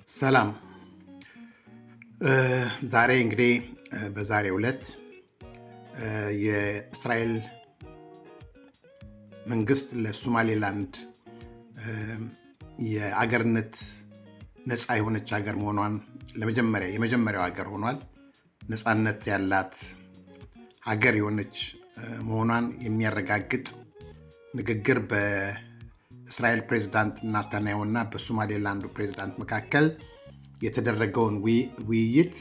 ሰላም ዛሬ እንግዲህ በዛሬው ዕለት የእስራኤል መንግስት ለሶማሌላንድ የአገርነት ነፃ የሆነች ሀገር መሆኗን የመጀመሪያው ሀገር ሆኗል። ነፃነት ያላት ሀገር የሆነች መሆኗን የሚያረጋግጥ ንግግር በእስራኤል ፕሬዝዳንት ናታንያሁ እና በሶማሌላንዱ ፕሬዝዳንት መካከል የተደረገውን ውይይት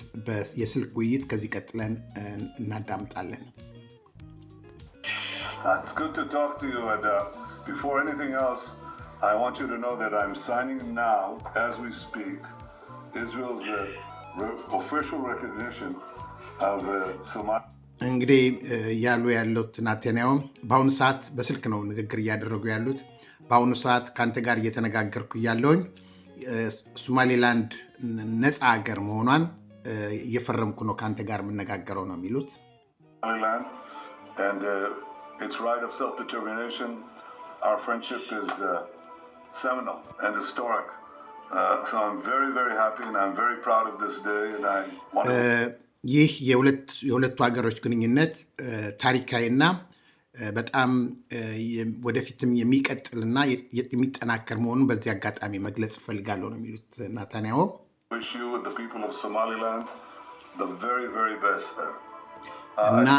የስልክ ውይይት ከዚህ ቀጥለን እናዳምጣለን። It's good to talk to you, and before anything else, I want you to know that I'm signing now, as we speak, Israel's official recognition of the Somali. እንግዲህ ያሉት ናታንያሁ በአሁኑ ሰዓት በስልክ ነው ንግግር እያደረጉ ያሉት። በአሁኑ ሰዓት ካንተ ጋር እየተነጋገርኩ ያለውኝ ሶማሌላንድ ነፃ ሀገር መሆኗን እየፈረምኩ ነው ካንተ ጋር የምነጋገረው ነው የሚሉት። And its right of self-determination, our friendship is seminal and historic. So I'm very, very happy and I'm very proud of this day. And I want to... ይህ የሁለቱ ሀገሮች ግንኙነት ታሪካዊና በጣም ወደፊትም የሚቀጥልና የሚጠናከር መሆኑን በዚህ አጋጣሚ መግለጽ ፈልጋለሁ ነው የሚሉት ናታንያሁ። wish you and the people of Somaliland the very, very best there. እና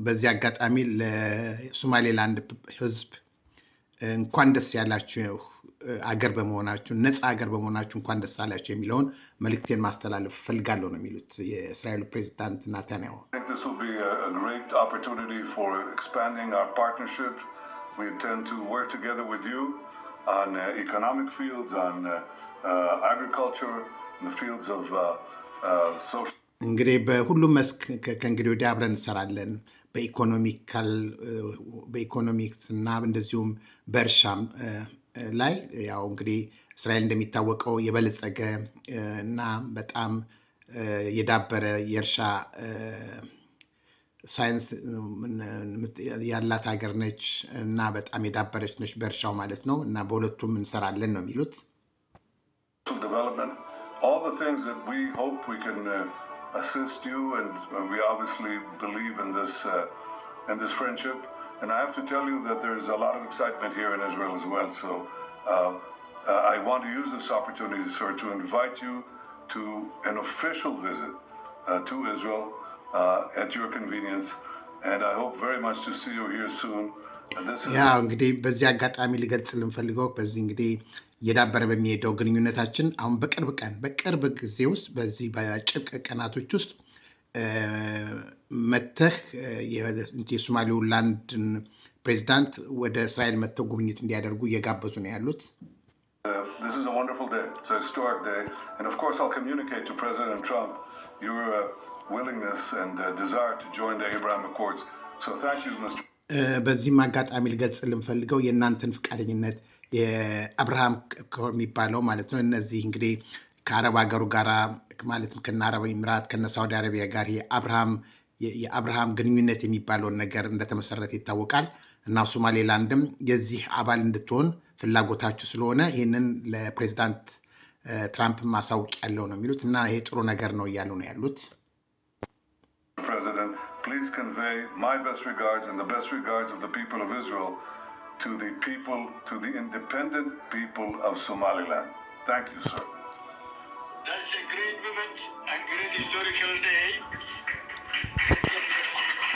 በዚህ አጋጣሚ ለሶማሌላንድ ህዝብ እንኳን ደስ ያላችሁ አገር በመሆናችሁ ነፃ አገር በመሆናችሁ እንኳን ደስ አላችሁ የሚለውን መልእክቴን ማስተላለፍ ፈልጋለሁ ነው የሚሉት የእስራኤል ፕሬዝዳንት ናታንያሁ። I think this will be a great opportunity for expanding our partnership. We intend to work together with you on economic fields, on agriculture, in the fields of social. እንግዲህ በሁሉም መስክ ከእንግዲህ ወዲህ አብረን እንሰራለን። በኢኮኖሚክስ እና እንደዚሁም በእርሻም ላይ ያው እንግዲህ እስራኤል እንደሚታወቀው የበለጸገ እና በጣም የዳበረ የእርሻ ሳይንስ ያላት ሀገር ነች እና በጣም የዳበረች ነች በእርሻው ማለት ነው። እና በሁለቱም እንሰራለን ነው የሚሉት። Development, all the things that we hope we can assist you, and we obviously believe in this friendship. And I have to tell you that there's a lot of excitement here in Israel as well. So I want to use this opportunity, sir, to invite you to an official visit to Israel at your convenience. And I hope very much to see you here soon. ያው እንግዲህ በዚህ አጋጣሚ ልገልጽ ልንፈልገው በዚህ እንግዲህ የዳበረ በሚሄደው ግንኙነታችን አሁን በቅርብ ጊዜ ውስጥ በዚህ በአጭር ቀናቶች ውስጥ መተህ የሶማሌላንድን ፕሬዝዳንት ወደ እስራኤል መተው ጉብኝት እንዲያደርጉ እየጋበዙ ነው ያሉት። This is a wonderful day. It's a historic day. And of course, I'll communicate to President Trump your willingness and desire to join the Abraham Accords. So thank you, Mr. በዚህም አጋጣሚ ልገልጽ ልንፈልገው የእናንተን ፍቃደኝነት የአብርሃም የሚባለው ማለት ነው። እነዚህ እንግዲህ ከአረብ ሀገሩ ጋራ ማለትም ከነ አረብ ኤሚራት ከነ ሳውዲ አረቢያ ጋር የአብርሃም ግንኙነት የሚባለውን ነገር እንደተመሰረተ ይታወቃል። እና ሶማሌላንድም የዚህ አባል እንድትሆን ፍላጎታችሁ ስለሆነ ይህንን ለፕሬዝዳንት ትራምፕ ማሳወቅ ያለው ነው የሚሉት። እና ይሄ ጥሩ ነገር ነው እያሉ ነው ያሉት። President, please convey my best regards and the best regards of the people of Israel to the people, to the independent people of Somaliland. Thank you, sir. That's a great moment and great historical day.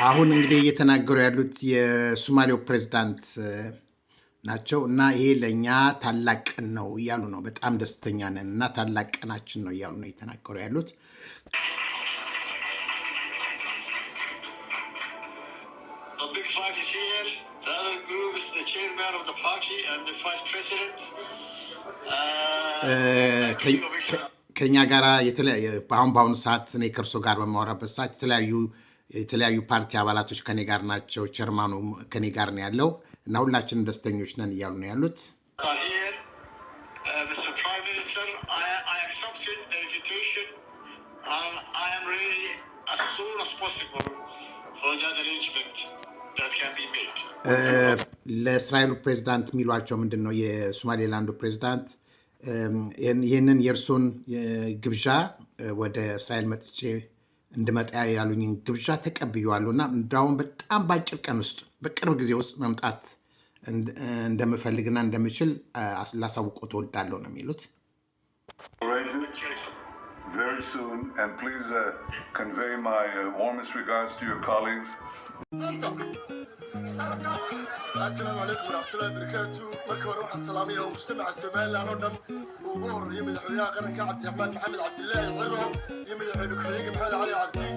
አሁን እንግዲህ እየተናገሩ ያሉት የሶማሌው ፕሬዝዳንት ናቸው። እና ይሄ ለኛ ታላቅ ቀን ነው እያሉ ነው። በጣም ደስተኛ ነን እና ታላቅ ቀናችን ነው እያሉ ነው እየተናገሩ ያሉት። The big five is here. The other group is the chairman of the party and the vice president. ከኛ ጋራ በአሁኑ ሰዓት እኔ ከእርሶ ጋር በማወራበት ሰዓት የተለያዩ ፓርቲ አባላቶች ከኔ ጋር ናቸው። ቸርማኑ ከኔ ጋር ነው ያለው እና ሁላችንም ደስተኞች ነን እያሉ ነው ያሉት። Here, Mr. Prime Minister, I accepted the invitation and I am ready as soon as possible for that arrangement that can be made. ለእስራኤሉ ፕሬዝዳንት የሚሏቸው ምንድን ነው? የሶማሌላንዱ ፕሬዝዳንት ይህንን የእርሶን ግብዣ ወደ እስራኤል መጥቼ እንድመጣ ያሉኝን ግብዣ ተቀብየዋለሁ እና እንዳውም በጣም በአጭር ቀን ውስጥ በቅርብ ጊዜ ውስጥ መምጣት እንደምፈልግና እንደምችል ላሳውቅዎት እወዳለሁ ነው የሚሉት። Very soon, and please convey my warmest regards to your colleagues. السلام عليكم ورحمة الله وبركاته. مركب روح السلامية ومجتمع السومالي لندن وظهر يمد حريا قرن عبد الرحمن محمد عبد الله الغرب يمد حريا حريق محمد علي عبدي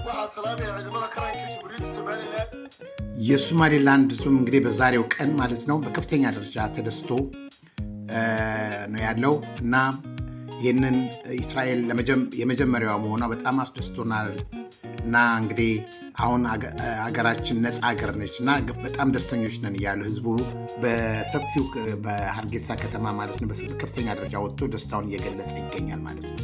وحا السلامية عيد ماذا كران كيش بريد السومالي لاند የሶማሌላንድ ዙም እንግዲህ በዛሬው ቀን ማለት ነው በከፍተኛ ደረጃ ተደስቶ ነው ያለው እና ይህንን እስራኤል የመጀመሪያዋ መሆኗ በጣም አስደስቶናል እና እንግዲህ አሁን ሀገራችን ነፃ ሀገር ነች እና በጣም ደስተኞች ነን እያሉ ህዝቡ በሰፊው በሀርጌሳ ከተማ ማለት ነው በከፍተኛ ደረጃ ወጥቶ ደስታውን እየገለጸ ይገኛል ማለት ነው።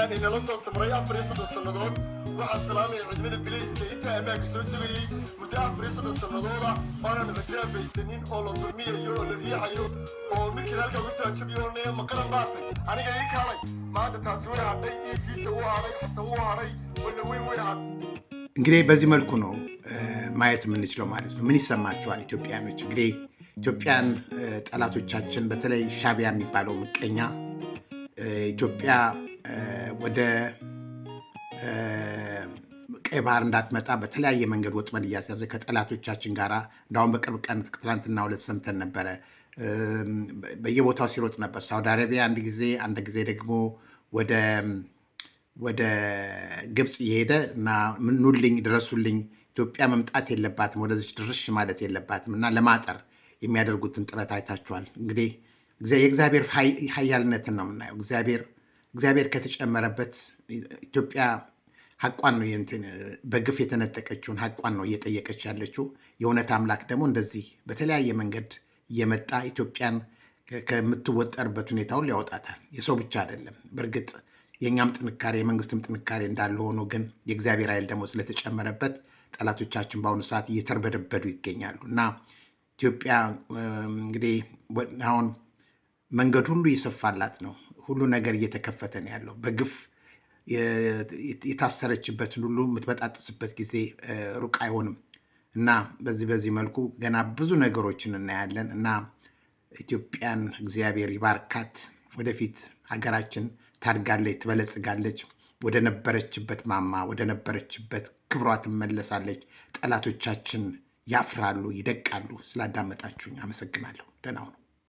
እኔ ለሰው ስምራይ አፍሪሶ ተሰነዶን waxaa salaamay ciidamada bilayska inta ammaanka soo sugayay muddo afar sanadooda oonan ictiraafaysanin oo la dulmiyayo oo la riixayo oo midkii halka ugu soo jabiyoonaya maqaran baatay aniga ii kaalay maanta taasi way hadhay iifiisa u hadhay xasan u hadhay wala weyn way hadhay እንግዲህ በዚህ መልኩ ነው ማየት የምንችለው ማለት ነው። ምን ይሰማችኋል ኢትዮጵያኖች? እንግዲህ ኢትዮጵያን ጠላቶቻችን በተለይ ሻቢያ የሚባለው ምቀኛ ኢትዮጵያ ወደ ቀይ ባህር እንዳትመጣ በተለያየ መንገድ ወጥመድ እያሰዘ ከጠላቶቻችን ጋራ እንዳውም በቅርብ ቀን ትላንትና ሁለት ሰምተን ነበረ በየቦታው ሲሮጥ ነበር። ሳውዲ አረቢያ አንድ ጊዜ ደግሞ ወደ ግብጽ እየሄደ እና ምኑልኝ ድረሱልኝ ኢትዮጵያ መምጣት የለባትም ወደዚች ድርሽ ማለት የለባትም እና ለማጠር የሚያደርጉትን ጥረት አይታችኋል። እንግዲህ የእግዚአብሔር ኃያልነትን ነው የምናየው። እግዚአብሔር ከተጨመረበት ኢትዮጵያ ሐቋን ነው በግፍ የተነጠቀችውን ሐቋን ነው እየጠየቀች ያለችው። የእውነት አምላክ ደግሞ እንደዚህ በተለያየ መንገድ እየመጣ ኢትዮጵያን ከምትወጠርበት ሁኔታ ሁሉ ያወጣታል። የሰው ብቻ አይደለም። በእርግጥ የእኛም ጥንካሬ የመንግስትም ጥንካሬ እንዳለ ሆኖ ግን የእግዚአብሔር ኃይል ደግሞ ስለተጨመረበት ጠላቶቻችን በአሁኑ ሰዓት እየተርበደበዱ ይገኛሉ እና ኢትዮጵያ እንግዲህ አሁን መንገድ ሁሉ ይሰፋላት ነው። ሁሉ ነገር እየተከፈተ ነው ያለው። በግፍ የታሰረችበትን ሁሉ የምትበጣጥስበት ጊዜ ሩቅ አይሆንም እና በዚህ መልኩ ገና ብዙ ነገሮችን እናያለን እና ኢትዮጵያን እግዚአብሔር ይባርካት። ወደፊት ሀገራችን ታድጋለች፣ ትበለጽጋለች፣ ወደ ነበረችበት ማማ ወደ ነበረችበት ክብሯ ትመለሳለች። ጠላቶቻችን ያፍራሉ፣ ይደቃሉ። ስላዳመጣችሁኝ አመሰግናለሁ። ደህና ሁኑ።